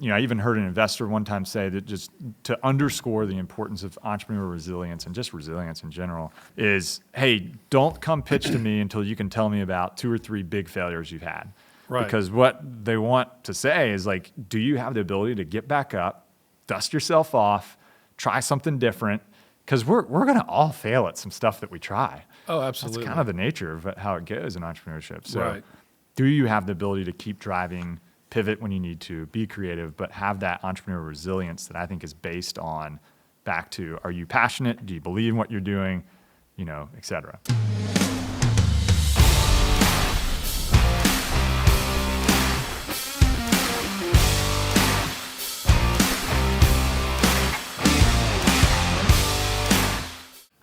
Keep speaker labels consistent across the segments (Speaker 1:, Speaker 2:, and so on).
Speaker 1: I even heard an investor one time say that just to underscore the importance of entrepreneurial resilience and just resilience in general is, hey, don't come pitch to me until you can tell me about 2 or 3 big failures you've had.
Speaker 2: Right.
Speaker 1: Because what they want to say is like, do you have the ability to get back up, dust yourself off, try something different? Because we're going to all fail at some stuff that we try.
Speaker 2: Oh, absolutely.
Speaker 1: That's kind of the nature of how it goes in entrepreneurship. So
Speaker 2: Right.
Speaker 1: do you have the ability to keep driving, pivot when you need to, be creative, but have that entrepreneurial resilience that I think is based on back to, are you passionate? Do you believe in what you're doing? Et cetera.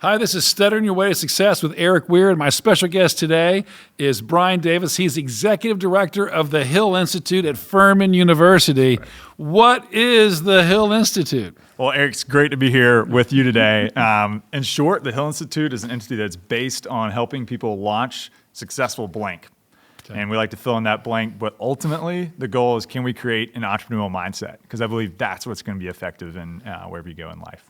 Speaker 2: Hi, this is Stuttering Your Way to Success with Erik Weir, and my special guest today is Bryan Davis. He's Executive Director of the Hill Institute at Furman University. Right. What is the Hill Institute?
Speaker 1: Well, Erik, it's great to be here with you today. In short, the Hill Institute is an entity that's based on helping people launch successful blank. Okay. And we like to fill in that blank, but ultimately the goal is, can we create an entrepreneurial mindset? Because I believe that's what's going to be effective in wherever you go in life.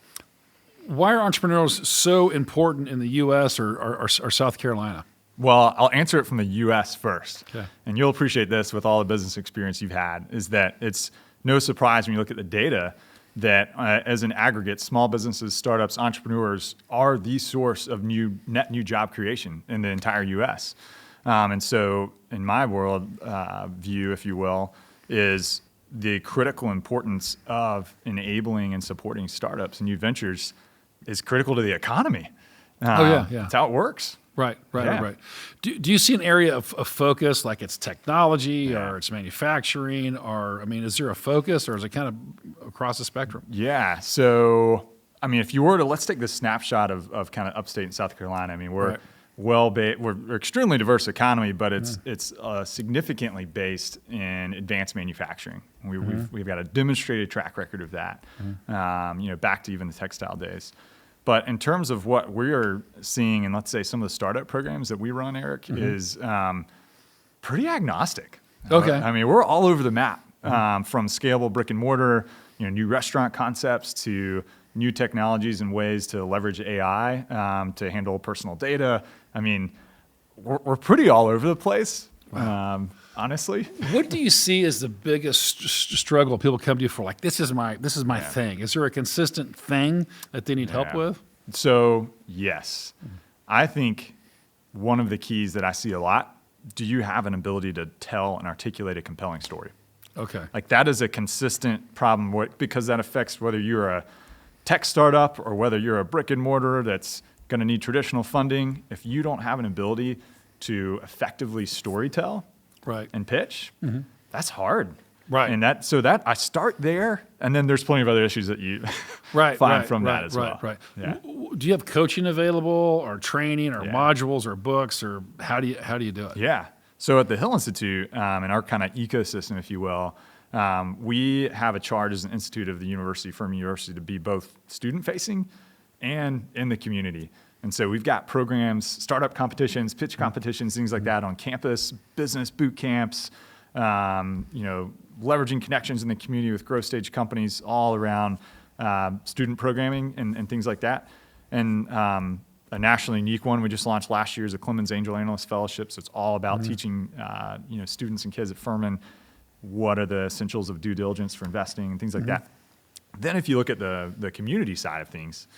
Speaker 2: Why are entrepreneurs so important in the U.S. or South Carolina?
Speaker 1: Well, I'll answer it from the U.S. first.
Speaker 2: Okay.
Speaker 1: And you'll appreciate this with all the business experience you've had, is that it's no surprise when you look at the data that as an aggregate, small businesses, startups, entrepreneurs are the source of net new job creation in the entire U.S. And so in my world view, if you will, is the critical importance of enabling and supporting startups and new ventures is critical to the economy.
Speaker 2: Yeah.
Speaker 1: That's how it works.
Speaker 2: Right. Do you see an area of focus, like it's technology or it's manufacturing, or, is there a focus, or is it kind of across the spectrum?
Speaker 1: Yeah. So, if you were to, let's take this snapshot of kind of upstate in South Carolina. We're we're extremely diverse economy, but it's significantly based in advanced manufacturing. We've got a demonstrated track record of that, back to even the textile days. But in terms of what we're seeing in, let's say, some of the startup programs that we run, Erik, is pretty agnostic.
Speaker 2: Okay.
Speaker 1: We're all over the map, from scalable brick and mortar, new restaurant concepts, to new technologies and ways to leverage AI to handle personal data. We're pretty all over the place.
Speaker 2: Wow.
Speaker 1: Honestly.
Speaker 2: What do you see as the biggest struggle people come to you for? Like, this is my thing. Is there a consistent thing that they need help with?
Speaker 1: So yes, I think one of the keys that I see a lot, do you have an ability to tell and articulate a compelling story?
Speaker 2: Okay.
Speaker 1: Like, that is a consistent problem because that affects whether you're a tech startup or whether you're a brick and mortar that's going to need traditional funding. If you don't have an ability to effectively storytell,
Speaker 2: right,
Speaker 1: and pitch, that's hard.
Speaker 2: Right.
Speaker 1: And that I start there, and then there's plenty of other issues that you find from that as well.
Speaker 2: Right.
Speaker 1: Yeah.
Speaker 2: Do you have coaching available, or training, or modules, or books, or how do you do it?
Speaker 1: Yeah. So at the Hill Institute, in our kind of ecosystem, if you will, we have a charge as an institute of the Furman University, to be both student-facing and in the community. And so we've got programs, startup competitions, pitch competitions, things like that on campus, business boot camps, leveraging connections in the community with growth stage companies all around student programming and things like that. And a nationally unique one we just launched last year is a Clemson Angel Analyst Fellowship. So it's all about teaching students and kids at Furman what are the essentials of due diligence for investing and things like that. Then if you look at the community side of things,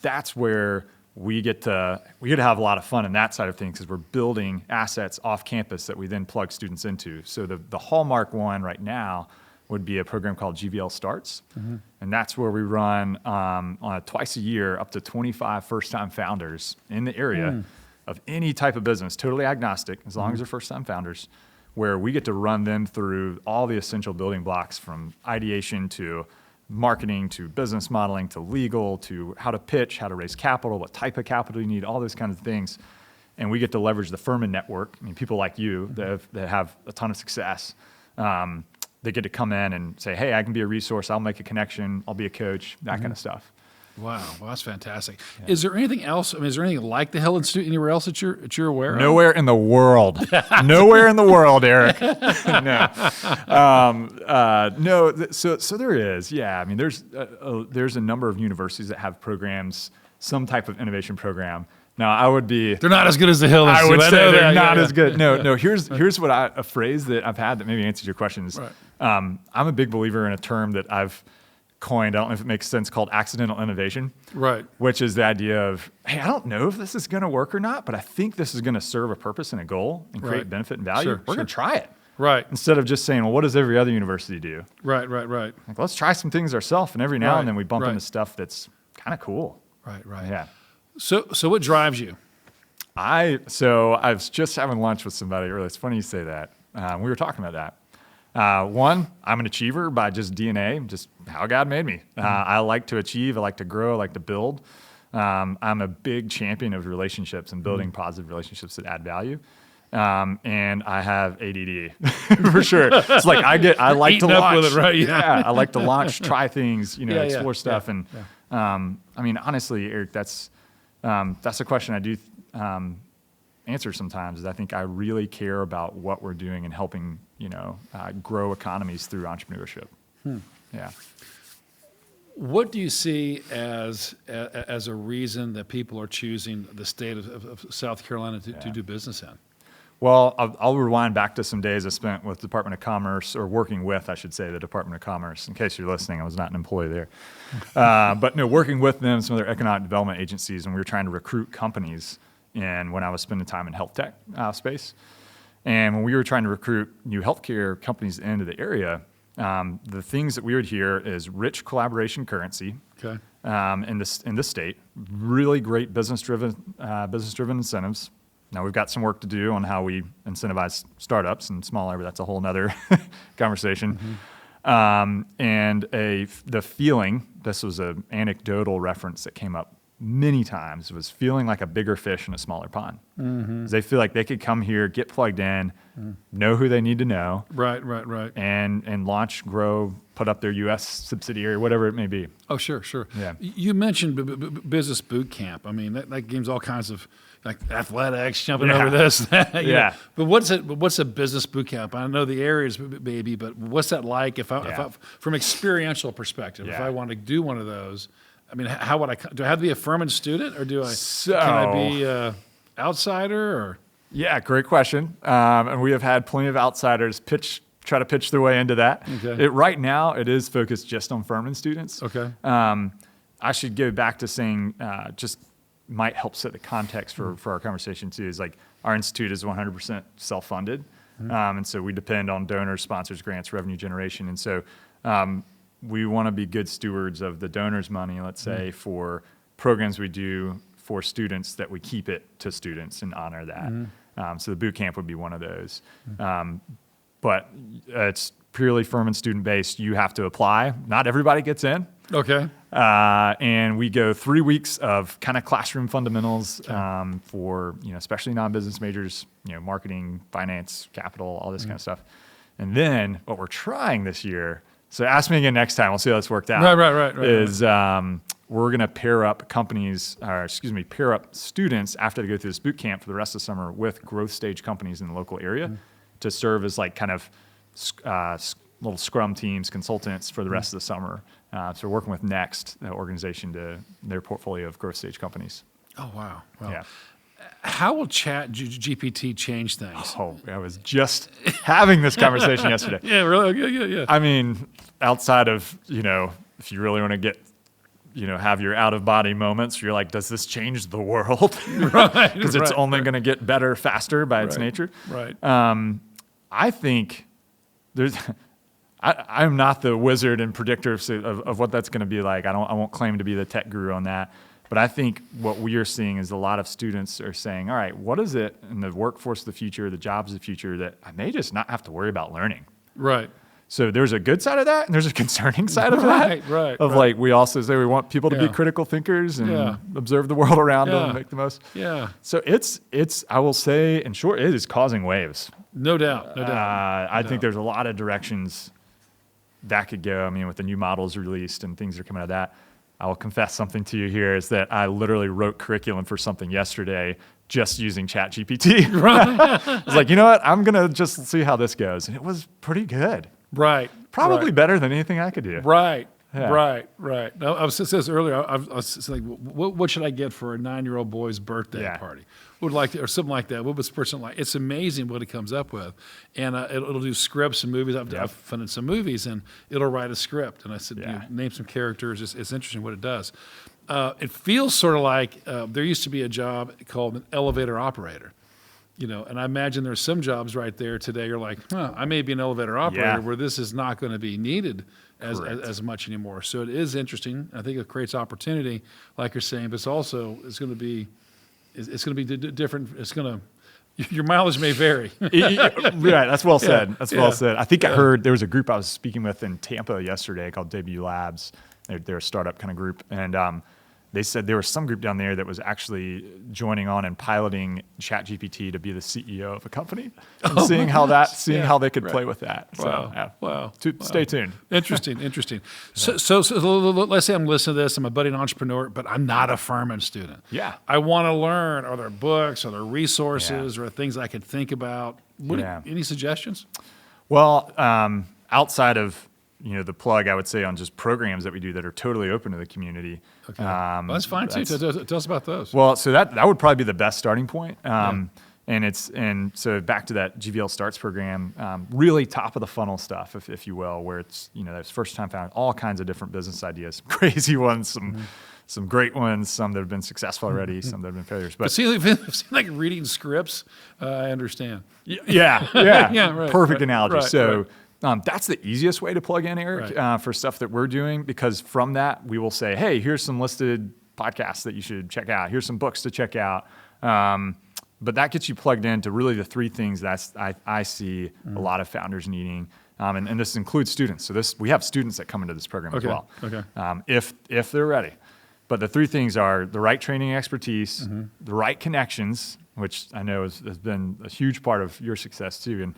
Speaker 1: that's where we get to have a lot of fun in that side of things, because we're building assets off campus that we then plug students into. So the hallmark one right now would be a program called GVL Starts. And that's where we run on a twice a year up to 25 first-time founders in the area of any type of business, totally agnostic, as long as they're first-time founders, where we get to run them through all the essential building blocks, from ideation to marketing to business modeling to legal to how to pitch, how to raise capital, what type of capital you need, all those kinds of things. And we get to leverage the Furman network. People like you that have a ton of success. They get to come in and say, hey, I can be a resource. I'll make a connection. I'll be a coach, that kind of stuff.
Speaker 2: Wow, well, that's fantastic. Is there anything else? I mean, is there anything like the Hill Institute anywhere else that you're aware of?
Speaker 1: Nowhere in the world. Nowhere in the world, Eric. No. No. So there is. Yeah. I mean, there's a number of universities that have programs, some type of innovation program. Now, I would be.
Speaker 2: They're not as good as the Hill Institute.
Speaker 1: I would say they're not
Speaker 2: yeah.
Speaker 1: as good. No. Here's what a phrase that I've had that maybe answers your questions.
Speaker 2: Right.
Speaker 1: I'm a big believer in a term that I've coined, I don't know if it makes sense, called accidental innovation.
Speaker 2: Right.
Speaker 1: Which is the idea of, hey, I don't know if this is going to work or not, but I think this is going to serve a purpose and a goal and create benefit and value. We're going to try it.
Speaker 2: Right.
Speaker 1: Instead of just saying, well, what does every other university do?
Speaker 2: Right.
Speaker 1: Like, let's try some things ourselves, and every now and then we bump into stuff that's kind of cool.
Speaker 2: Right.
Speaker 1: Yeah.
Speaker 2: So what drives you?
Speaker 1: I was just having lunch with somebody earlier. It's funny you say that. We were talking about that. One, I'm an achiever by just DNA, just how God made me. I like to achieve, I like to grow, I like to build. I'm a big champion of relationships and building positive relationships that add value. And I have ADD for sure. It's like I like to launch.
Speaker 2: With it, right?
Speaker 1: Yeah, I like to launch, try things, explore stuff.
Speaker 2: Yeah.
Speaker 1: And I mean, honestly, Eric, that's a question I do answer sometimes. Is I think I really care about what we're doing and helping grow economies through entrepreneurship. Yeah.
Speaker 2: What do you see as a reason that people are choosing the state of South Carolina to do business in?
Speaker 1: Well, I'll rewind back to some days I spent with the Department of Commerce, or working with, I should say, the Department of Commerce. In case you're listening, I was not an employee there. But no, working with them, some of their economic development agencies, and we were trying to recruit companies when I was spending time in health tech space. And when we were trying to recruit new healthcare companies into the area, the things that we would hear is rich collaboration currency in the state, really great business-driven incentives. Now, we've got some work to do on how we incentivize startups and smaller, but that's a whole nother conversation. And the feeling, this was an anecdotal reference that came up many times, was feeling like a bigger fish in a smaller pond. They feel like they could come here, get plugged in, know who they need to know.
Speaker 2: Right.
Speaker 1: And launch, grow, put up their U.S. subsidiary, whatever it may be.
Speaker 2: Oh, sure.
Speaker 1: Yeah.
Speaker 2: You mentioned business boot camp. I mean, that gives all kinds of like athletics, jumping over this.
Speaker 1: Yeah.
Speaker 2: But what's a business boot camp? I know the areas, maybe, but what's that like? If I from experiential perspective, if I want to do one of those, I mean, how would do I have to be a Furman student, or can I be an outsider? Or
Speaker 1: yeah, great question. And we have had plenty of outsiders try to pitch their way into that.
Speaker 2: Okay.
Speaker 1: Right now, it is focused just on Furman students.
Speaker 2: Okay.
Speaker 1: I should go back to saying, just might help set the context for our conversation too, is like our institute is 100% self-funded. And so we depend on donors, sponsors, grants, revenue generation. And so we want to be good stewards of the donors' money, let's say, for programs we do for students, that we keep it to students and honor that. So the boot camp would be one of those. But it's purely Furman student-based. You have to apply. Not everybody gets in.
Speaker 2: Okay.
Speaker 1: And we go 3 weeks of kind of classroom fundamentals for, especially non-business majors, marketing, finance, capital, all this kind of stuff. And then what we're trying this year, so ask me again next time, we'll see how this worked out.
Speaker 2: Right.
Speaker 1: Is we're going to pair up pair up students after they go through this boot camp for the rest of the summer with growth stage companies in the local area to serve as like kind of little scrum teams, consultants for the rest of the summer. So we're working with Next, the organization, to their portfolio of growth stage companies.
Speaker 2: Oh, wow.
Speaker 1: Yeah.
Speaker 2: How will GPT change things?
Speaker 1: Oh, I was just having this conversation yesterday.
Speaker 2: Yeah, really? Yeah.
Speaker 1: I mean, outside of, if you really want to get, have your out-of-body moments, you're like, does this change the world?
Speaker 2: Right.
Speaker 1: Because it's only going to get better faster by its nature.
Speaker 2: Right.
Speaker 1: I think I'm not the wizard and predictor of what that's going to be like. I won't claim to be the tech guru on that. But I think what we are seeing is a lot of students are saying, all right, what is it in the workforce of the future, the jobs of the future, that I may just not have to worry about learning?
Speaker 2: Right.
Speaker 1: So there's a good side of that, and there's a concerning side of that.
Speaker 2: Right.
Speaker 1: Like, we also say we want people to be critical thinkers and observe the world around them and make the most.
Speaker 2: Yeah.
Speaker 1: So it's I will say, in short, it is causing waves.
Speaker 2: No doubt.
Speaker 1: I think there's a lot of directions that could go. I mean, with the new models released and things that are coming out of that, I will confess something to you here is that I literally wrote curriculum for something yesterday just using ChatGPT. I was like, you know what? I'm going to just see how this goes. And it was pretty good.
Speaker 2: Right.
Speaker 1: Probably
Speaker 2: right.
Speaker 1: better than anything I could do.
Speaker 2: Right.
Speaker 1: Yeah.
Speaker 2: Right. Now, I was saying this earlier. I was like, what should I get for a 9-year-old boy's birthday party? Would like to, or something like that. What was the person like? It's amazing what it comes up with, and it'll do scripts and movies. I've funded some movies, and it'll write a script. And I said, name some characters. It's interesting what it does. It feels sort of like there used to be a job called an elevator operator. And I imagine there's some jobs right there today. You're like, I may be an elevator operator where this is not going to be needed as much anymore. So it is interesting. I think it creates opportunity, like you're saying, but it's going to be different. Your mileage may vary.
Speaker 1: Right, that's well said. That's well said. I think I heard there was a group I was speaking with in Tampa yesterday called Debut Labs. They're a startup kind of group, and they said there was some group down there that was actually joining on and piloting ChatGPT to be the CEO of a company and seeing how they could play with that.
Speaker 2: Wow.
Speaker 1: Stay tuned.
Speaker 2: Interesting. So let's say I'm listening to this. I'm a budding entrepreneur, but I'm not a Furman student.
Speaker 1: Yeah.
Speaker 2: I want to learn. Are there books? Are there resources? Or things I could think about? Any suggestions?
Speaker 1: Well, outside of the plug, I would say, on just programs that we do that are totally open to the community.
Speaker 2: Okay. Well, that's fine too. Tell us about those.
Speaker 1: Well, so that would probably be the best starting point. And so back to that GVL Starts program, really top of the funnel stuff, if you will, where it's those first time found all kinds of different business ideas, some crazy ones, some great ones, some that have been successful already, some that have been failures. But
Speaker 2: see, like reading scripts, I understand.
Speaker 1: Yeah,
Speaker 2: right,
Speaker 1: perfect
Speaker 2: right,
Speaker 1: analogy.
Speaker 2: Right,
Speaker 1: so. That's the easiest way to plug in, Eric, for stuff that we're doing, because from that we will say, hey, here's some listed podcasts that you should check out. Here's some books to check out. But that gets you plugged into really the three things that I see a lot of founders needing. And this includes students. So we have students that come into this program as well, if they're ready. But the three things are the right training and expertise, the right connections, which I know has been a huge part of your success too, and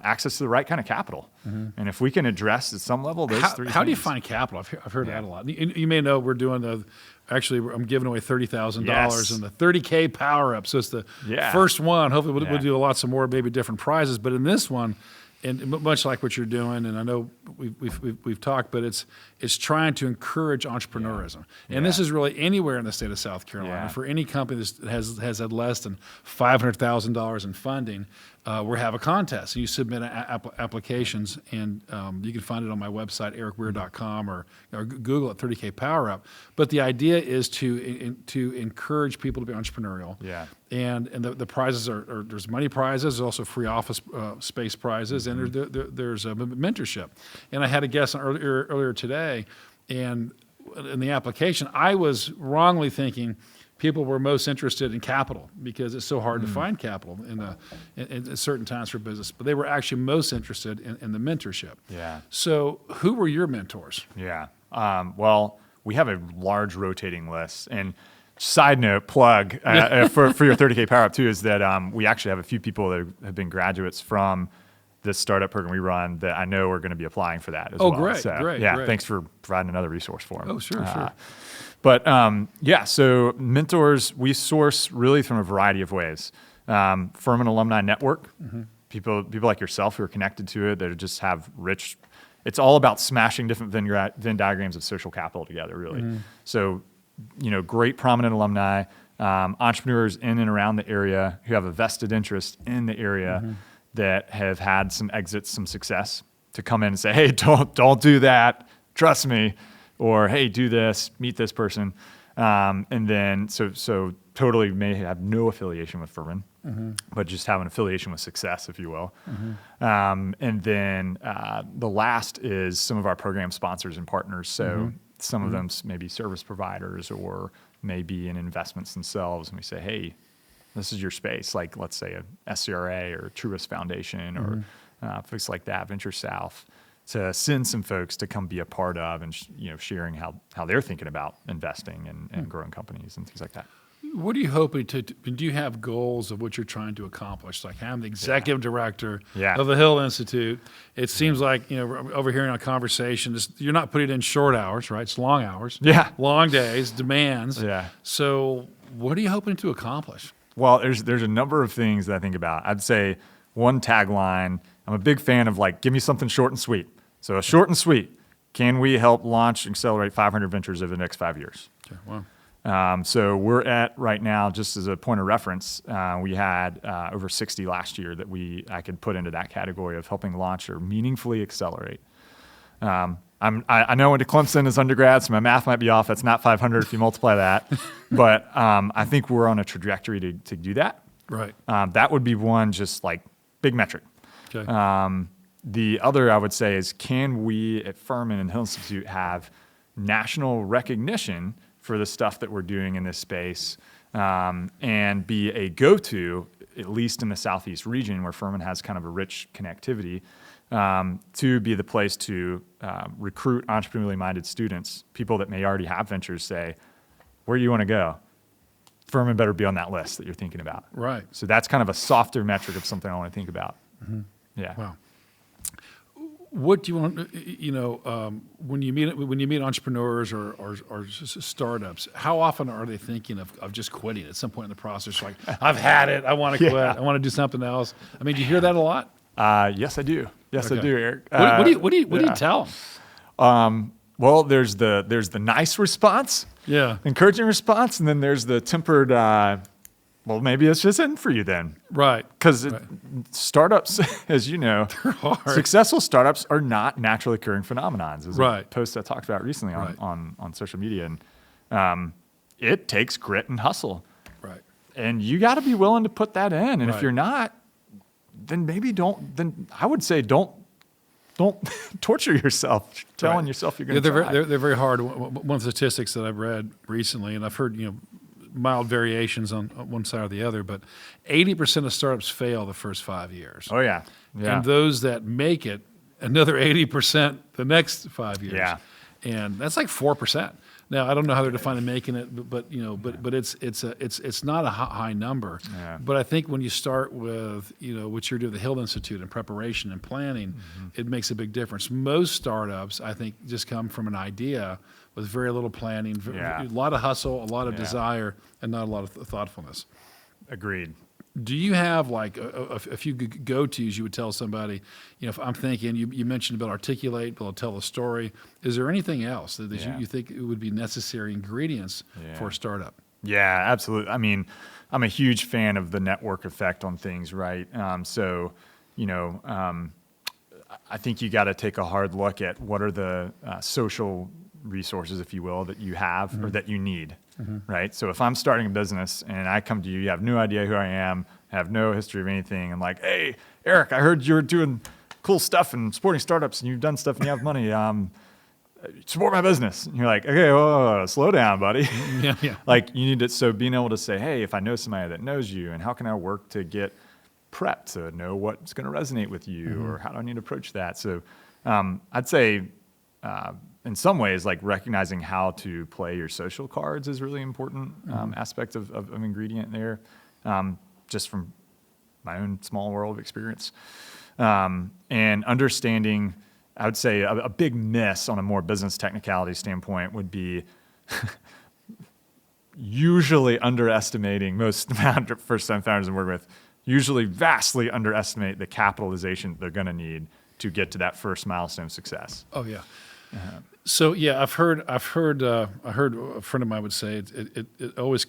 Speaker 1: access to the right kind of capital. And if we can address at some level those three things.
Speaker 2: How do you find capital? I've heard that a lot. You may know we're doing I'm giving away $30,000 in the 30K Power Up. So it's the first one. Hopefully we'll do lots of more, maybe different prizes. But in this one, and much like what you're doing, and I know we've talked, but it's trying to encourage entrepreneurism, and this is really anywhere in the state of South Carolina for any company that has had less than $500,000 in funding. We have a contest, and you submit applications, and you can find it on my website, ericweir.com, or Google it, 30K Power Up. But the idea is to encourage people to be entrepreneurial.
Speaker 1: Yeah.
Speaker 2: And the prizes are there's money prizes, there's also free office space prizes, and there's a mentorship. And I had a guest earlier today, and in the application, I was wrongly thinking people were most interested in capital because it's so hard to find capital in certain times for business. But they were actually most interested in the mentorship.
Speaker 1: Yeah.
Speaker 2: So who were your mentors?
Speaker 1: Yeah. Well, we have a large rotating list. And side note, plug for your 30K Power Up too, is that we actually have a few people that have been graduates from this startup program we run that I know are going to be applying for that as well.
Speaker 2: Great,
Speaker 1: so,
Speaker 2: great.
Speaker 1: Thanks for providing another resource for them.
Speaker 2: Oh, sure.
Speaker 1: But so mentors we source really from a variety of ways. Furman Alumni Network, people like yourself who are connected to it that just have rich. It's all about smashing different Venn diagrams of social capital together, really. So, great prominent alumni, entrepreneurs in and around the area who have a vested interest in the area that have had some exits, some success, to come in and say, hey, don't do that, trust me. Or, hey, do this, meet this person. And then, so totally may have no affiliation with Furman, but just have an affiliation with success, if you will. And then the last is some of our program sponsors and partners. So some of them may be service providers or may be in investments themselves. And we say, hey, this is your space. Like, let's say a SCRA or Truist Foundation or folks like that, Venture South, to send some folks to come be a part of and sharing how they're thinking about investing and growing companies and things like that.
Speaker 2: What are you hoping to do you have goals of what you're trying to accomplish? Like, I'm the executive director of the Hill Institute. It seems like, overhearing our conversation, you're not putting it in short hours, right? It's long hours.
Speaker 1: Yeah.
Speaker 2: Long days, demands.
Speaker 1: Yeah.
Speaker 2: So what are you hoping to accomplish?
Speaker 1: Well, there's a number of things that I think about. I'd say one tagline, I'm a big fan of give me something short and sweet. So short and sweet. Can we help launch and accelerate 500 ventures over the next 5 years?
Speaker 2: Okay, wow.
Speaker 1: So we're at right now, just as a point of reference, we had over 60 last year that I could put into that category of helping launch or meaningfully accelerate. I know I went to Clemson as undergrad, so my math might be off. That's not 500 if you multiply that. But I think we're on a trajectory to do that.
Speaker 2: Right.
Speaker 1: That would be one just big metric.
Speaker 2: Okay.
Speaker 1: The other I would say is, can we at Furman and Hill Institute have national recognition for the stuff that we're doing in this space, and be a go-to, at least in the Southeast region where Furman has kind of a rich connectivity, to be the place to recruit entrepreneurially minded students, people that may already have ventures, say, where do you want to go? Furman better be on that list that you're thinking about.
Speaker 2: Right.
Speaker 1: So that's kind of a softer metric of something I want to think about.
Speaker 2: Mm-hmm.
Speaker 1: Yeah.
Speaker 2: Wow. What do you want? When you meet entrepreneurs or startups, how often are they thinking of just quitting at some point in the process? Like, I've had it. I want to quit. I want to do something else. I mean, do you hear that a lot?
Speaker 1: Yes, I do. Yes, I do, Eric.
Speaker 2: What do you tell them?
Speaker 1: Well, there's the nice response, encouraging response, and then there's the tempered. Well, maybe it's just in for you then.
Speaker 2: Right.
Speaker 1: Because startups, as you know, successful startups are not naturally occurring phenomenons. There's a post I talked about recently on social media. And it takes grit and hustle.
Speaker 2: Right.
Speaker 1: And you got to be willing to put that in. And if you're not, then maybe then I would say don't torture yourself telling yourself you're going to try.
Speaker 2: They're very hard. One of the statistics that I've read recently, and I've heard, mild variations on one side or the other, but 80% of startups fail the first 5 years.
Speaker 1: Oh, yeah.
Speaker 2: And those that make it, another 80% the next 5 years.
Speaker 1: Yeah.
Speaker 2: And that's like 4%. Now, I don't know how they're defining making it, but it's not a high number.
Speaker 1: Yeah.
Speaker 2: But I think when you start with, what you're doing at the Hill Institute and preparation and planning, it makes a big difference. Most startups, I think, just come from an idea with very little planning, a lot of hustle, a lot of desire, and not a lot of thoughtfulness.
Speaker 1: Agreed.
Speaker 2: Do you have a few go-tos you would tell somebody? If I'm thinking, you mentioned about articulate, but I'll tell a story. Is there anything else that you think it would be necessary ingredients for a startup?
Speaker 1: Yeah, absolutely. I mean, I'm a huge fan of the network effect on things, right? I think you got to take a hard look at what are the social resources, if you will, that you have or that you need, right? So if I'm starting a business and I come to you, you have no idea who I am, have no history of anything, and like, hey, Eric, I heard you're doing cool stuff and supporting startups and you've done stuff and you have money. Support my business. And you're like, okay, whoa, slow down, buddy. Like you need to, so being able to say, hey, if I know somebody that knows you, and how can I work to get prepped to know what's going to resonate with you, or how do I need to approach that? So I'd say, in some ways, like recognizing how to play your social cards is really important aspect of ingredient there, just from my own small world of experience. And understanding, I would say a big miss on a more business technicality standpoint would be usually underestimating, most first-time founders I work with, usually vastly underestimate the capitalization they're going to need to get to that first milestone of success.
Speaker 2: Oh, yeah. So I've heard a friend of mine would say it always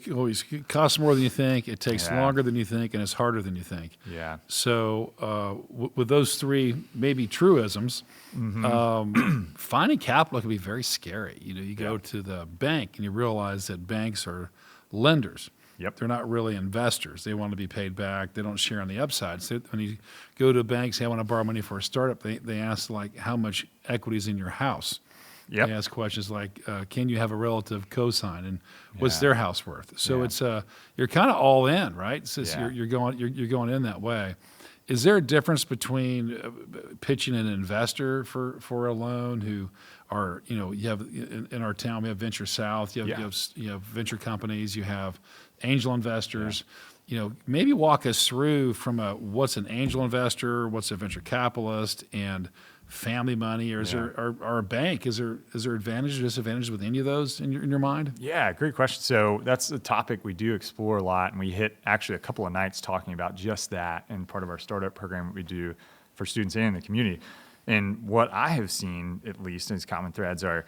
Speaker 2: costs more than you think. It takes longer than you think, and it's harder than you think. Yeah. So with those three maybe truisms, finding capital can be very scary. You go to the bank and you realize that banks are lenders. Yep. They're not really investors. They want to be paid back. They don't share on the upside. So when you go to a bank, say, I want to borrow money for a startup, they ask, like, how much equity is in your house? Yep. They ask questions like, can you have a relative cosign, and what's their house worth? So it's you're kind of all in, right? It's just you're going in that way. Is there a difference between pitching an investor for a loan who are, you have in our town, we have Venture South, you have venture companies, you have angel investors. Maybe walk us through from what's an angel investor, what's a venture capitalist, and family money, or or a bank? Is there advantages or disadvantages with any of those in your mind?
Speaker 1: Yeah, great question. So that's a topic we do explore a lot, and we hit actually a couple of nights talking about just that in part of our startup program that we do for students and in the community. And what I have seen, at least, as common threads are,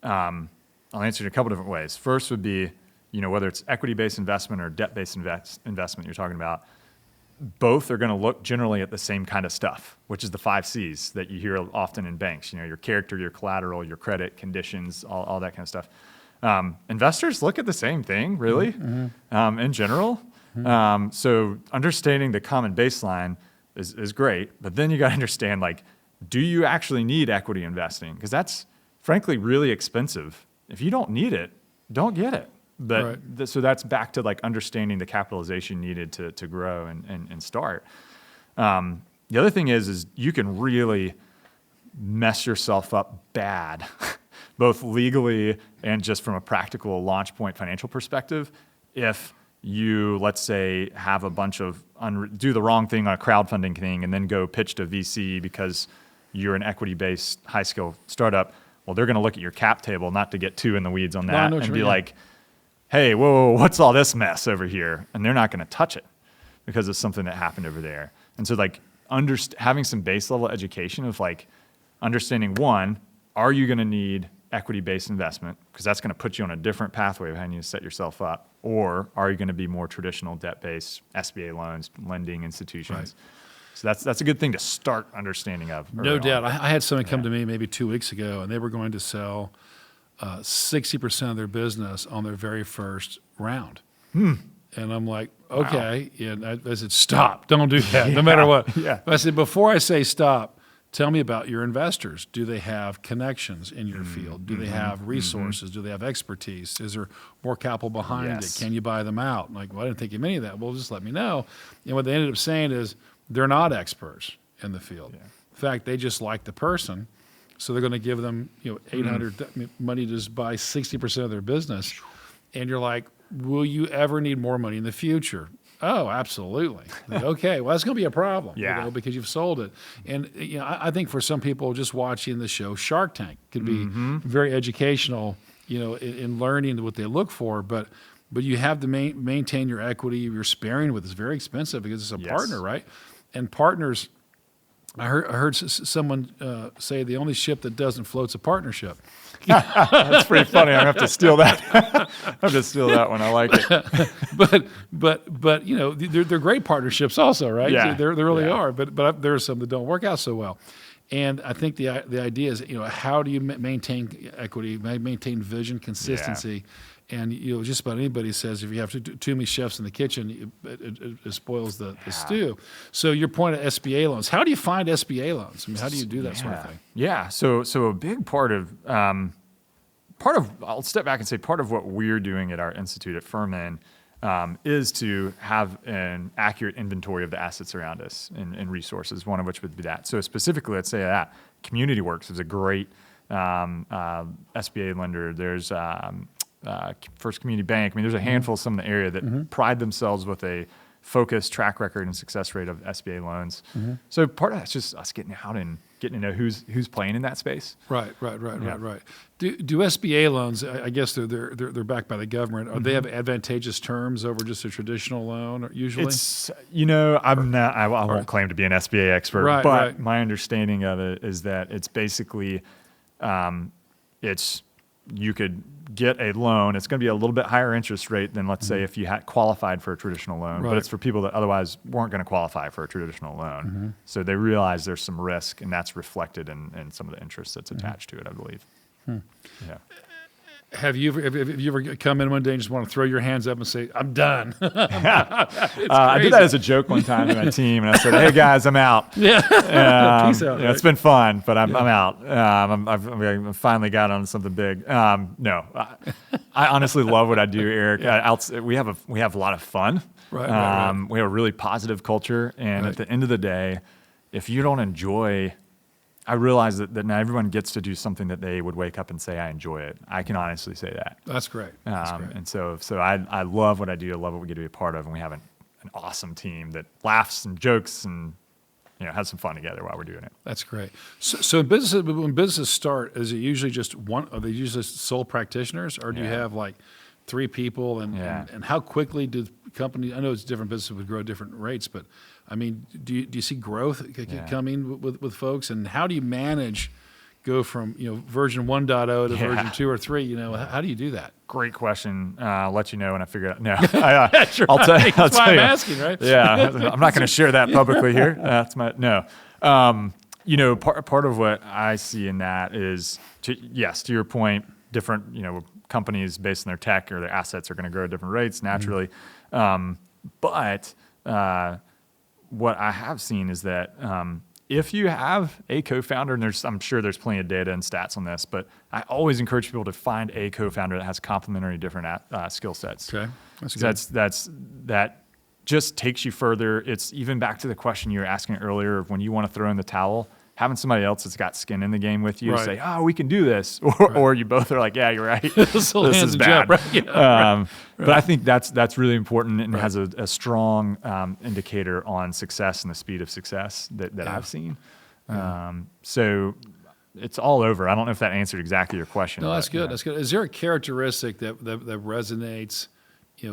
Speaker 1: I'll answer it in a couple different ways. First would be, whether it's equity-based investment or debt-based investment you're talking about, both are going to look generally at the same kind of stuff, which is the 5 C's that you hear often in banks. Your character, your collateral, your credit, conditions, all that kind of stuff. Investors look at the same thing, really, in general. So understanding the common baseline is great, but then you got to understand, do you actually need equity investing? Because that's, frankly, really expensive. If you don't need it, don't get it. But so that's back to understanding the capitalization needed to grow and start. The other thing is you can really mess yourself up bad, both legally and just from a practical launch point financial perspective, if you, let's say, have a bunch of do the wrong thing on a crowdfunding thing and then go pitch to VC because you're an equity-based high-skill startup. Well, they're going to look at your cap table, not to get too in the weeds on that, and be like, hey, whoa, what's all this mess over here? And they're not going to touch it because of something that happened over there. And so having some base level education of understanding, one, are you going to need equity-based investment? Because that's going to put you on a different pathway of how you need to set yourself up. Or are you going to be more traditional debt-based SBA loans, lending institutions? Right. So that's a good thing to start understanding of.
Speaker 2: No doubt. I had someone come to me maybe 2 weeks ago, and they were going to sell 60% of their business on their very first round. And I'm like, okay. Wow. And I said, stop, don't do that, no matter what. But I said, before I say stop, tell me about your investors. Do they have connections in your field? Do they have resources? Do they have expertise? Is there more capital behind it? Can you buy them out? I'm like, well, I didn't think of any of that. Well, just let me know. And what they ended up saying is they're not experts in the field. In fact, they just like the person. So they're going to give them, $800 money to just buy 60% of their business. And you're like, will you ever need more money in the future? Oh, absolutely. Okay, well, that's going to be a problem, because you've sold it. And I think for some people just watching the show Shark Tank could be very educational, in learning what they look for. But you have to maintain your equity. You're sparing with. It's very expensive because it's a partner, right? And partners. I heard someone say the only ship that doesn't float's a partnership.
Speaker 1: That's pretty funny. I have to steal that. I have to steal that one. I like it. But they're great partnerships also, right?
Speaker 2: Yeah, they really are. But there are some that don't work out so well. And I think the idea is, how do you maintain equity, maintain vision, consistency? And just about anybody says if you have too many chefs in the kitchen, it spoils the stew. So your point of SBA loans, how do you find SBA loans? I mean, how do you do that sort of thing?
Speaker 1: Yeah. So a big part of I'll step back and say part of what we're doing at our institute at Furman is to have an accurate inventory of the assets around us and resources. One of which would be that. So specifically, let's say that Community Works is a great SBA lender. There's First Community Bank. I mean, there's a handful of some in the area that pride themselves with a focused track record and success rate of SBA loans. So part of that's just us getting out and getting to know who's playing in that space.
Speaker 2: Right. Do SBA loans? I guess they're backed by the government. Or they have advantageous terms over just a traditional loan? Usually,
Speaker 1: it's I'm not. I won't claim to be an SBA expert, but my understanding of it is that it's basically you could get a loan. It's going to be a little bit higher interest rate than, let's say, if you had qualified for a traditional loan. But it's for people that otherwise weren't going to qualify for a traditional loan. So they realize there's some risk, and that's reflected in some of the interest that's attached to it, I believe.
Speaker 2: Have you ever come in one day and just want to throw your hands up and say, "I'm done"?
Speaker 1: I did that as a joke one time to my team, and I said, "Hey guys, I'm out.
Speaker 2: Yeah, peace out.
Speaker 1: It's been fun, but I'm out. I've finally got on something big." No, I honestly love what I do, Eric. We have a lot of fun.
Speaker 2: Right.
Speaker 1: We have a really positive culture, and at the end of the day, if you don't enjoy, I realize that not everyone gets to do something that they would wake up and say, I enjoy it. I can honestly say that.
Speaker 2: That's great.
Speaker 1: And so I love what I do. I love what we get to be a part of. And we have an awesome team that laughs and jokes and, has some fun together while we're doing it.
Speaker 2: That's great. So when businesses start, is it usually just one? Are they usually sole practitioners, or do you have like 3 people? And how quickly do companies? I know it's different businesses would grow at different rates, but I mean, do you see growth coming with folks? And how do you manage go from version 1.0 to version 2 or 3? How do you do that?
Speaker 1: Great question. I'll let you know when I figure it out. No,
Speaker 2: Sure.
Speaker 1: I'll tell you.
Speaker 2: That's why I'm asking, right?
Speaker 1: Yeah, I'm not going to share that publicly here. That's no. Part of what I see in that is, to your point, different companies based on their tech or their assets are going to grow at different rates naturally. But what I have seen is that if you have a co-founder, and I'm sure there's plenty of data and stats on this, but I always encourage people to find a co-founder that has complementary different skill sets.
Speaker 2: Okay, that's good.
Speaker 1: That just takes you further. It's even back to the question you were asking earlier of when you want to throw in the towel, having somebody else that's got skin in the game with you say, "Oh, we can do this," or you both are like, "Yeah, you're right. This is bad." But I think that's really important and has a strong indicator on success and the speed of success that I've seen. So it's all over. I don't know if that answered exactly your question.
Speaker 2: No, that's good. That's good. Is there a characteristic that resonates,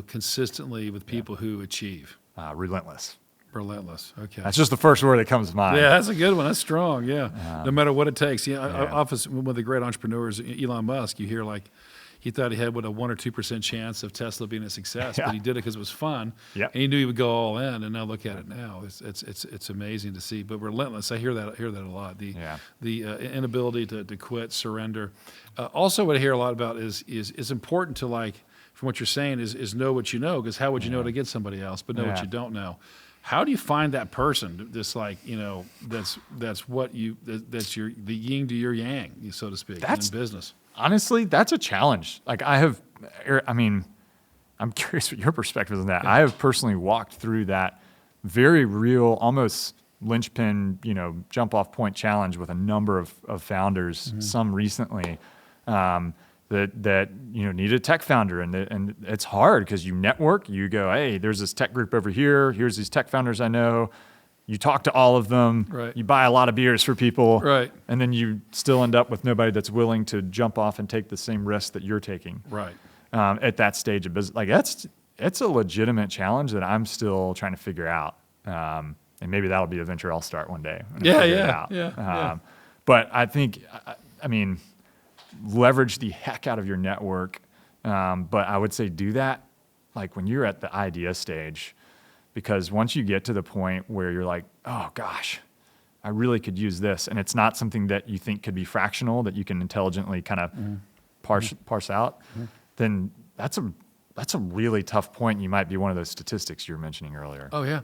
Speaker 2: consistently with people who achieve?
Speaker 1: Relentless.
Speaker 2: Relentless. Okay.
Speaker 1: That's just the first word that comes to mind.
Speaker 2: Yeah, that's a good one. That's strong. Yeah. No matter what it takes. One of the great entrepreneurs, Elon Musk, you hear like he thought he had a 1 or 2% chance of Tesla being a success, but he did it because it was fun.
Speaker 1: Yep.
Speaker 2: And he knew he would go all in. And now look at it now. It's amazing to see. But relentless. I hear that a lot. The inability to quit, surrender. Also, what I hear a lot about is important to, like, from what you're saying is know what you know, because how would you know to get somebody else, but know what you don't know. How do you find that person? That's like, that's the yin to your yang, so to speak, in business.
Speaker 1: Honestly, that's a challenge. Like I'm curious what your perspective is on that. I have personally walked through that very real, almost linchpin, jump off point challenge with a number of founders, some recently, that need a tech founder, and it's hard because you network. You go, hey, there's this tech group over here. Here's these tech founders I know. You talk to all of them.
Speaker 2: Right.
Speaker 1: You buy a lot of beers for people.
Speaker 2: Right.
Speaker 1: And then you still end up with nobody that's willing to jump off and take the same risk that you're taking.
Speaker 2: Right.
Speaker 1: At that stage of business, like it's a legitimate challenge that I'm still trying to figure out. And maybe that'll be a venture I'll start one day.
Speaker 2: Yeah.
Speaker 1: But I think, leverage the heck out of your network. But I would say do that like when you're at the idea stage, because once you get to the point where you're like, oh gosh, I really could use this, and it's not something that you think could be fractional that you can intelligently kind of parse out, then that's a really tough point. You might be one of those statistics you were mentioning earlier.
Speaker 2: Oh yeah.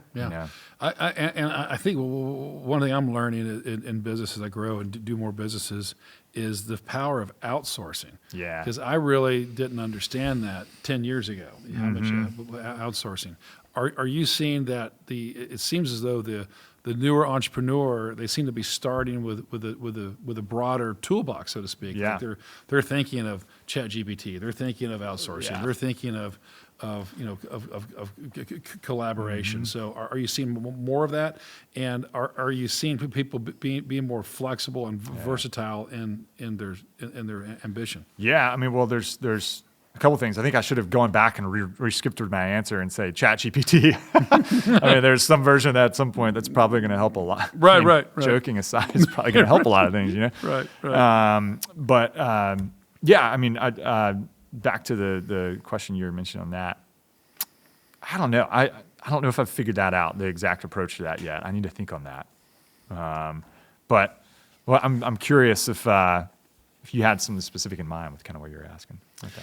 Speaker 2: I think one thing I'm learning in business as I grow and do more businesses is the power of outsourcing.
Speaker 1: Yeah.
Speaker 2: Because I really didn't understand that 10 years ago, how much outsourcing. Are you seeing that it seems as though the newer entrepreneur, they seem to be starting with a broader toolbox, so to speak.
Speaker 1: Yeah.
Speaker 2: Like they're thinking of ChatGPT, they're thinking of outsourcing, they're thinking of collaboration. So are you seeing more of that? And are you seeing people being more flexible and versatile in their ambition?
Speaker 1: Yeah, there's a couple things. I think I should have gone back and re-skipped through my answer and say ChatGPT. There's some version of that at some point that's probably going to help a lot.
Speaker 2: Right.
Speaker 1: Joking aside, it's probably going to help a lot of things,
Speaker 2: Right.
Speaker 1: Back to the question you were mentioning on that. I don't know. I don't know if I've figured that out, the exact approach to that yet. I need to think on that. I'm curious if if you had something specific in mind with kind of what you're asking. Okay.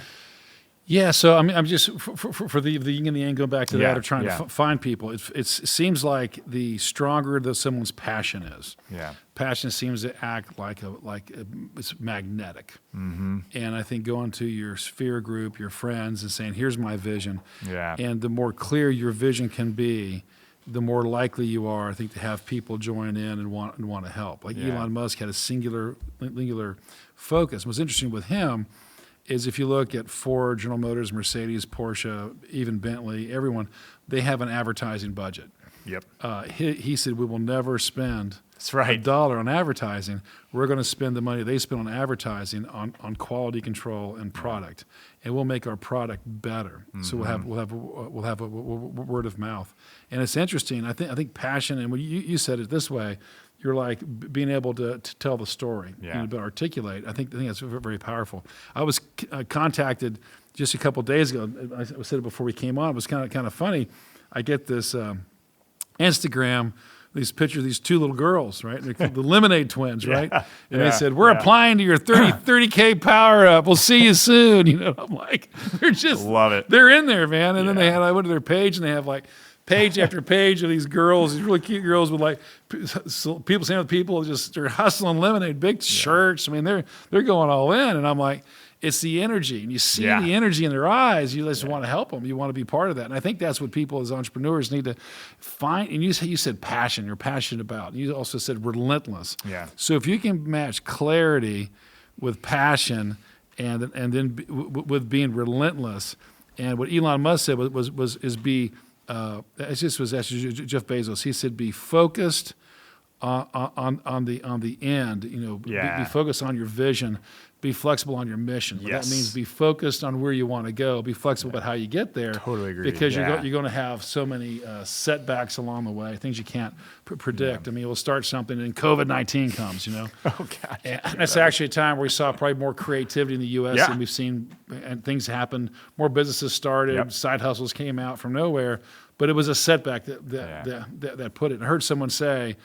Speaker 2: Yeah, so I mean, I'm just for the yin and the yang, going back to that of trying to find people. It seems like the stronger that someone's passion is.
Speaker 1: Yeah,
Speaker 2: passion seems to act like it's magnetic. Mm-hmm. And I think going to your sphere group, your friends, and saying, "Here's my vision."
Speaker 1: Yeah.
Speaker 2: And the more clear your vision can be, the more likely you are, I think, to have people join in and want to help. Like Elon Musk had a singular focus. What's interesting with him is if you look at Ford, General Motors, Mercedes, Porsche, even Bentley, everyone, they have an advertising budget.
Speaker 1: Yep.
Speaker 2: He said, we will never spend
Speaker 1: That's right.
Speaker 2: $1 on advertising. We're going to spend the money they spend on advertising on quality control and product, and we'll make our product better. Mm-hmm. So we'll have a word of mouth. And it's interesting. I think passion, and when you said it this way, you're like being able to tell the story, but articulate. I think that's very powerful. I was contacted just a couple of days ago. I said it before we came on. It was kind of funny. I get this Instagram, these pictures of these two little girls, right? They're the Lemonade twins, right? And they said, "We're applying to your 30K power up. We'll see you soon." You know, I'm like, they're just
Speaker 1: love it.
Speaker 2: They're in there, man. And then I went to their page, and they have like page after page of these girls, these really cute girls with like people saying with people, they're hustling lemonade, big shirts. I mean, they're going all in, and I'm like, it's the energy, and you see the energy in their eyes. You just want to help them. You want to be part of that, and I think that's what people as entrepreneurs need to find. And you said passion. You're passionate about. And you also said relentless.
Speaker 1: Yeah.
Speaker 2: So if you can match clarity with passion, and then with being relentless, and what Elon Musk said was be. Was actually Jeff Bezos. He said, "Be focused on the end. You know, be focused on your vision. Be flexible on your mission. What that means, be focused on where you want to go. Be flexible about how you get there.
Speaker 1: Totally agree.
Speaker 2: Because you're going to have so many setbacks along the way, things you can't predict. I mean, we'll start something, and COVID-19 comes. You know.
Speaker 1: Oh God.
Speaker 2: And that's actually a time where we saw probably more creativity in the U.S. than we've seen, and things happened. More businesses started. Side hustles came out from nowhere. But it was a setback that put it. I heard someone say,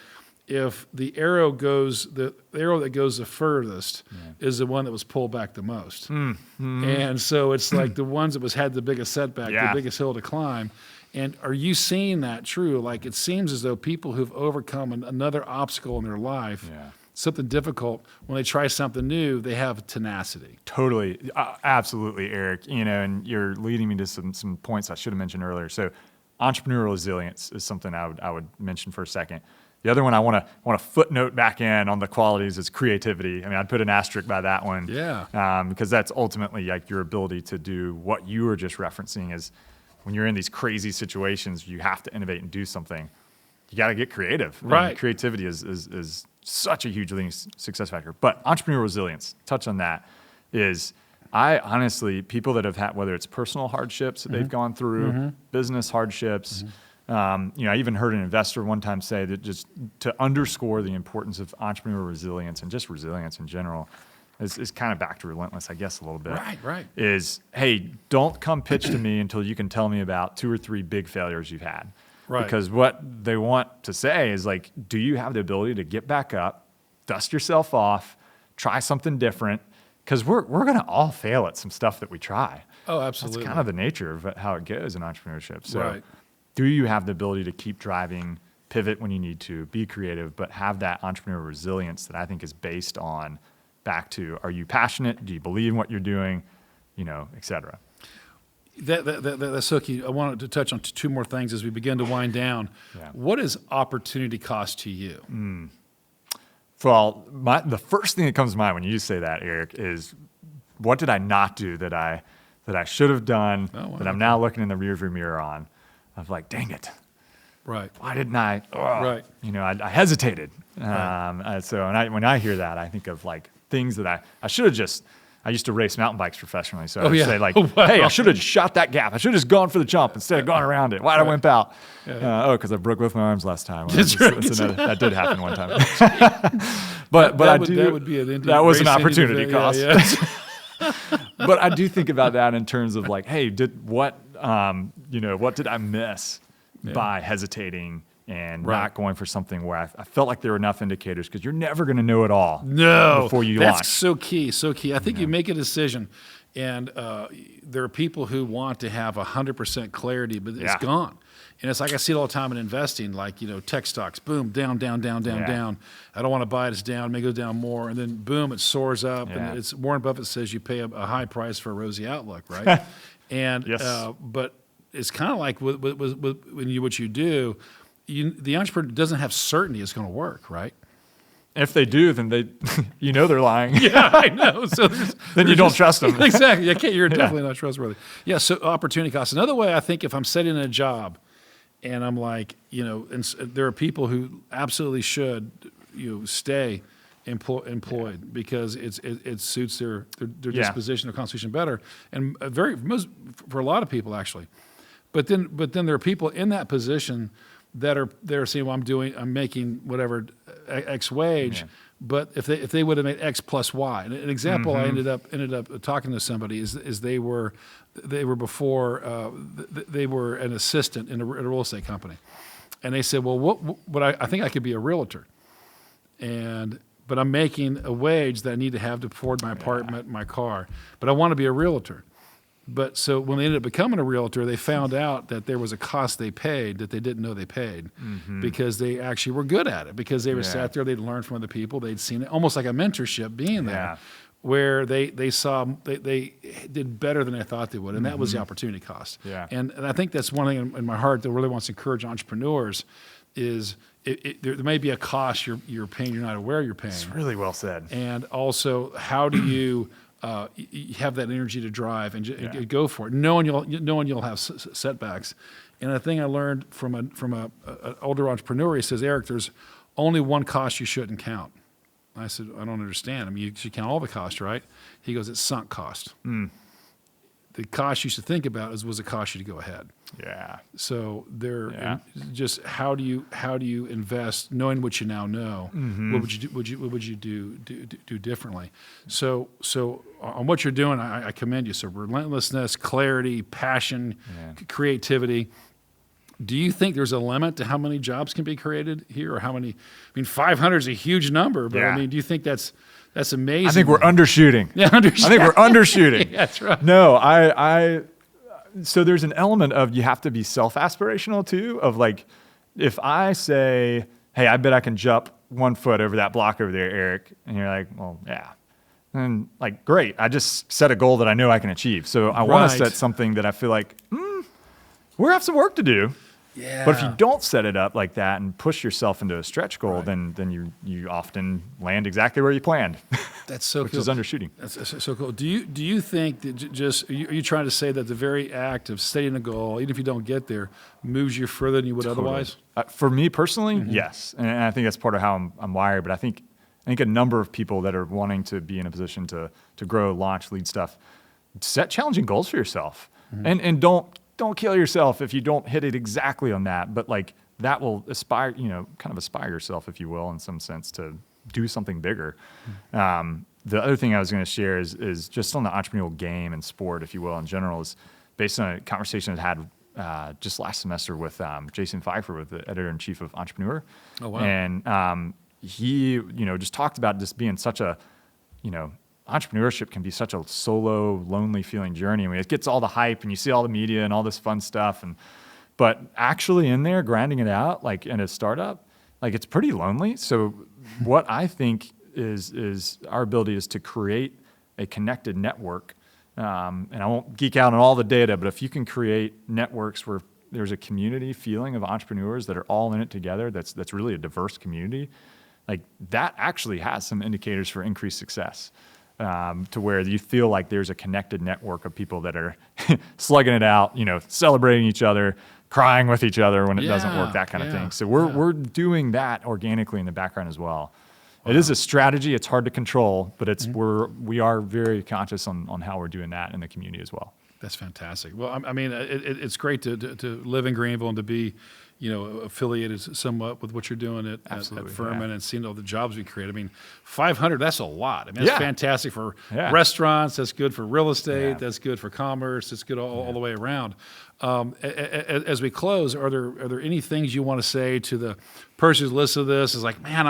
Speaker 2: if the arrow that goes the furthest is the one that was pulled back the most. Mm-hmm. And so it's like the ones that had the biggest setback, the biggest hill to climb. And are you seeing that true? Like, it seems as though people who've overcome another obstacle in their life, something difficult, when they try something new, they have tenacity.
Speaker 1: Totally. Absolutely, Eric. You know, and you're leading me to some points I should have mentioned earlier. So entrepreneurial resilience is something I would mention for a second. The other one I want to footnote back in on the qualities is creativity. I mean, I'd put an asterisk by that one.
Speaker 2: Yeah.
Speaker 1: Because that's ultimately like your ability to do what you were just referencing is when you're in these crazy situations, you have to innovate and do something. You got to get creative.
Speaker 2: Right.
Speaker 1: And creativity is such a huge leading success factor. But entrepreneurial resilience, touch on that, is I honestly, people that have had, whether it's personal hardships that they've gone through, business hardships, I even heard an investor one time say that just to underscore the importance of entrepreneurial resilience and just resilience in general is kind of back to relentless, I guess, a little bit.
Speaker 2: Right.
Speaker 1: Is, hey, don't come pitch to me until you can tell me about 2 or 3 big failures you've had.
Speaker 2: Right.
Speaker 1: Because what they want to say is like, do you have the ability to get back up, dust yourself off, try something different? Because we're going to all fail at some stuff that we try.
Speaker 2: Oh, absolutely.
Speaker 1: That's kind of the nature of how it goes in entrepreneurship. So do you have the ability to keep driving, pivot when you need to, be creative, but have that entrepreneurial resilience that I think is based on back to, are you passionate? Do you believe in what you're doing? You know, et cetera.
Speaker 2: That's so key. I wanted to touch on 2 more things as we begin to wind down.
Speaker 1: Yeah.
Speaker 2: What is opportunity cost to you?
Speaker 1: Well, the first thing that comes to mind when you say that, Eric, is what did I not do that I should have done that I'm now looking in the rearview mirror on? Of like, dang it.
Speaker 2: Right.
Speaker 1: Why didn't I?
Speaker 2: Right.
Speaker 1: You know, I hesitated.
Speaker 2: Right.
Speaker 1: When I hear that, I think of like things that I should have just. I used to race mountain bikes professionally, so I would say like, hey, I should have just shot that gap. I should have just gone for the jump instead of going around it. Why'd I wimp out? Because I broke both my arms last time. That did happen one time. but that was an opportunity cost. Yeah. But I do think about that in terms of like, hey, what did I miss by hesitating and
Speaker 2: Right.
Speaker 1: not going for something where I felt like there were enough indicators, because you're never going to know it all before you
Speaker 2: that's
Speaker 1: launch.
Speaker 2: so key, so key. I think you make a decision, and there are people who want to have 100% clarity, but it's
Speaker 1: Yeah.
Speaker 2: gone. And it's like I see it all the time in investing, like, tech stocks, boom, down, down, down, down,
Speaker 1: Yeah.
Speaker 2: down. I don't want to buy it, it's down, it may go down more, and then boom, it soars up.
Speaker 1: Yeah.
Speaker 2: And it's Warren Buffett says you pay a high price for a rosy outlook, right? And
Speaker 1: Yes.
Speaker 2: but it's kind of like with what you do, the entrepreneur doesn't have certainty it's going to work, right?
Speaker 1: If they do, then they're lying.
Speaker 2: Yeah, I know. So
Speaker 1: Then you don't trust them.
Speaker 2: Exactly. You're definitely not trustworthy. Yeah. So opportunity cost. Another way, I think, if I'm sitting in a job, and I'm like, and there are people who absolutely should, stay employed because it suits their
Speaker 1: Yeah.
Speaker 2: disposition or constitution better, and for a lot of people actually. But then there are people in that position that are saying, well, I'm making whatever X wage,
Speaker 1: Yeah.
Speaker 2: but if they would have made X plus Y. And an example I ended up talking to somebody is they were before they were an assistant in a real estate company, and they said, well, what I think I could be a realtor, but I'm making a wage that I need to have to afford my apartment, my car, but I want to be a realtor. But so when they ended up becoming a realtor, they found out that there was a cost they paid that they didn't know they paid, because they actually were good at it, because they were sat there, they'd learned from other people, they'd seen it, almost like a mentorship being there,
Speaker 1: Yeah.
Speaker 2: where they saw they did better than they thought they would, and that was the opportunity cost.
Speaker 1: Yeah.
Speaker 2: And I think that's one thing in my heart that really wants to encourage entrepreneurs is there may be a cost you're paying, you're not aware you're paying.
Speaker 1: It's really well said.
Speaker 2: And also, how do you have that energy to drive and go for it, knowing you'll have setbacks? And a thing I learned from an older entrepreneur, he says, Erik, there's only one cost you shouldn't count. I said, I don't understand. I mean, you should count all the costs, right? He goes, it's sunk cost. The cost you should think about was it cost you to go ahead.
Speaker 1: Yeah.
Speaker 2: So
Speaker 1: Yeah.
Speaker 2: just how do you invest, knowing what you now know? What would you do? What would you do differently? So on what you're doing, I commend you. So relentlessness, clarity, passion, creativity. Do you think there's a limit to how many jobs can be created here, or how many? I mean, 500 is a huge number, but I mean, do you think that's amazing?
Speaker 1: I think we're undershooting.
Speaker 2: Yeah,
Speaker 1: I think we're undershooting.
Speaker 2: That's right.
Speaker 1: No, so there's an element of, you have to be self-aspirational too, of like, if I say, hey, I bet I can jump 1 foot over that block over there, Erik, and you're like, well, yeah. And like, great, I just set a goal that I know I can achieve. So I want to set something that I feel like, we have some work to do.
Speaker 2: Yeah.
Speaker 1: But if you don't set it up like that and push yourself into a stretch goal, then you often land exactly where you planned.
Speaker 2: That's so
Speaker 1: which
Speaker 2: cool.
Speaker 1: is undershooting.
Speaker 2: That's so cool. Do you think that are you trying to say that the very act of setting a goal, even if you don't get there, moves you further than you would otherwise?
Speaker 1: For me personally, yes, and I think that's part of how I'm wired. But I think a number of people that are wanting to be in a position to grow, launch, lead stuff, set challenging goals for yourself, and don't kill yourself if you don't hit it exactly on that. But like, that will aspire yourself, if you will, in some sense, to do something bigger. The other thing I was going to share is just on the entrepreneurial game and sport, if you will, in general, is based on a conversation I had just last semester with Jason Pfeiffer, with the editor-in-chief of Entrepreneur.
Speaker 2: Oh, wow.
Speaker 1: And he, just talked about this being such a, entrepreneurship can be such a solo, lonely feeling journey. I mean, it gets all the hype and you see all the media and all this fun stuff, but actually in there grinding it out, like in a startup, like, it's pretty lonely. So what I think is our ability is to create a connected network. And I won't geek out on all the data, but if you can create networks where there's a community feeling of entrepreneurs that are all in it together, that's really a diverse community, like, that actually has some indicators for increased success. To where you feel like there's a connected network of people that are slugging it out, celebrating each other, crying with each other when it doesn't work, that kind of thing. So we're doing that organically in the background as well. Wow. It is a strategy. It's hard to control, but we are very conscious on how we're doing that in the community as well.
Speaker 2: That's fantastic. Well, I mean, it's great to live in Greenville and to be, affiliated somewhat with what you're doing at Furman and seeing all the jobs we create. I mean, 500, that's a lot. I mean, that's fantastic for restaurants. That's good for real estate. That's good for commerce. It's good all the way around. As we close, are there any things you want to say to the person who's listening to this? Is like, man,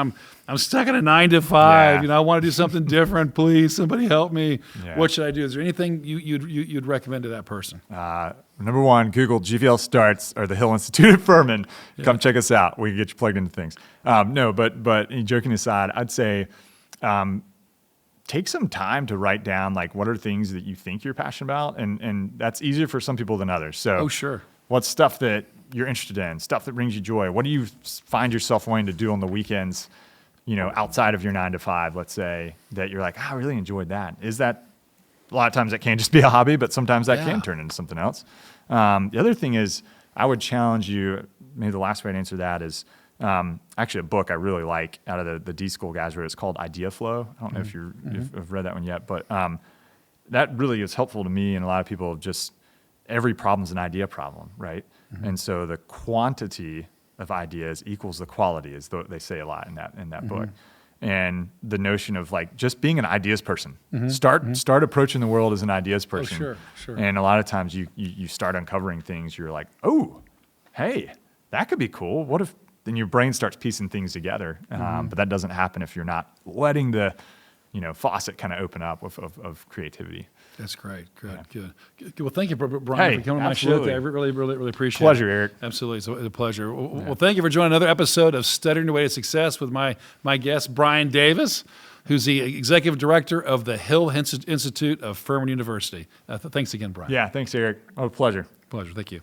Speaker 2: I'm stuck in a 9 to 5.
Speaker 1: Yeah.
Speaker 2: I want to do something different. Please, somebody help me.
Speaker 1: Yeah.
Speaker 2: What should I do? Is there anything you'd recommend to that person?
Speaker 1: Number one, Google GVL Starts or the Hill Institute at Furman. Come check us out. We can get you plugged into things. No, but joking aside, I'd say take some time to write down like what are things that you think you're passionate about, and that's easier for some people than others. So,
Speaker 2: Sure.
Speaker 1: What's stuff that you're interested in? Stuff that brings you joy? What do you find yourself wanting to do on the weekends? Outside of your 9 to 5, let's say that you're like, I really enjoyed that. Is that a lot of times that can just be a hobby, but sometimes that can turn into something else. The other thing is, I would challenge you. Maybe the last way to answer that is. Actually, a book I really like out of the D School guys wrote. It's called Idea Flow. I don't know if you've read that one yet, but that really is helpful to me and a lot of people. Just every problem's an idea problem, right? And so the quantity of ideas equals the quality, as they say a lot in that book. And the notion of like just being an ideas person. Start approaching the world as an ideas person.
Speaker 2: Sure.
Speaker 1: And a lot of times you start uncovering things. You're like, oh, hey, that could be cool. What if? Then your brain starts piecing things together. But that doesn't happen if you're not letting the, faucet kind of open up of creativity.
Speaker 2: That's great. Good. Well, thank you, Bryan, for coming on my show.
Speaker 1: Absolutely.
Speaker 2: I really appreciate
Speaker 1: Pleasure,
Speaker 2: it.
Speaker 1: Erik.
Speaker 2: Absolutely. It's a pleasure. Well, thank you for joining another episode of Stuttering Your Way to Success with my guest, Bryan Davis, who's the Executive Director of the Hill Institute of Furman University. Thanks again, Bryan.
Speaker 1: Yeah, thanks, Erik. Oh, pleasure.
Speaker 2: Pleasure. Thank you.